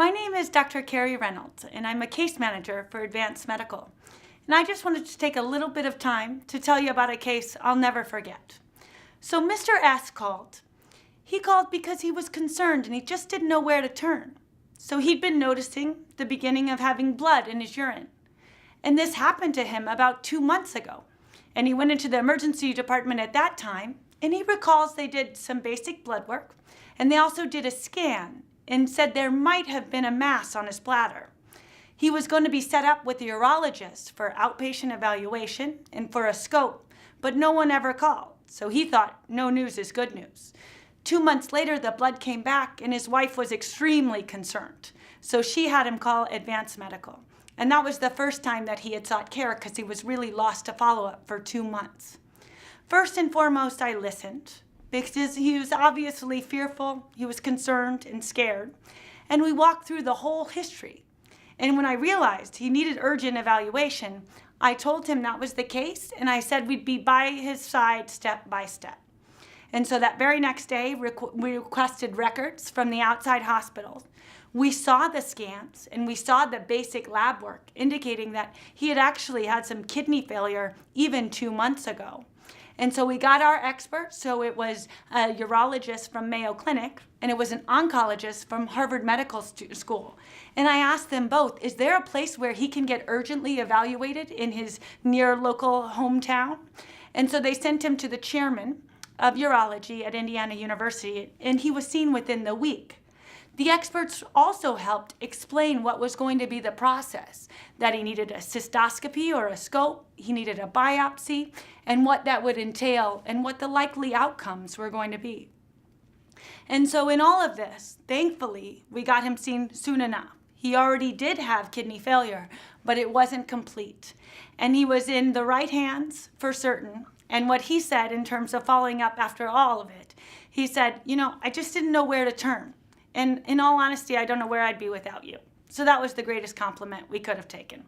My name is Dr. Kerry Reynolds, and I'm a case manager for Advanced Medical. And I just wanted to take a little bit of time to tell you about a case I'll never forget. So Mr. S called. He called because he was concerned and he just didn't know where to turn. So he'd been noticing the beginning of having blood in his urine. And this happened to him about 2 months ago. And he went into the emergency department at that time, and he recalls they did some basic blood work, and they also did a scan and said there might have been a mass on his bladder. He was going to be set up with a urologist for outpatient evaluation and for a scope, but no one ever called. So he thought no news is good news. 2 months later, the blood came back and his wife was extremely concerned. So she had him call Advanced Medical. And that was the first time that he had sought care because he was really lost to follow-up for 2 months. First and foremost, I listened because he was obviously fearful, he was concerned and scared. And we walked through the whole history. And when I realized he needed urgent evaluation, I told him that was the case, and I said we'd be by his side step by step. And so that very next day, we requested records from the outside hospitals. We saw the scans and we saw the basic lab work indicating that he had actually had some kidney failure even 2 months ago. And so we got our experts, so it was a urologist from Mayo Clinic and it was an oncologist from Harvard Medical School. And I asked them both, is there a place where he can get urgently evaluated in his near local hometown? And so they sent him to the chairman of urology at Indiana University, and he was seen within the week. The experts also helped explain what was going to be the process, that he needed a cystoscopy or a scope, he needed a biopsy, and what that would entail and what the likely outcomes were going to be. And so in all of this, thankfully, we got him seen soon enough. He already did have kidney failure, but it wasn't complete. And he was in the right hands for certain. And what he said in terms of following up after all of it, he said, I just didn't know where to turn. And in all honesty, I don't know where I'd be without you. So that was the greatest compliment we could have taken.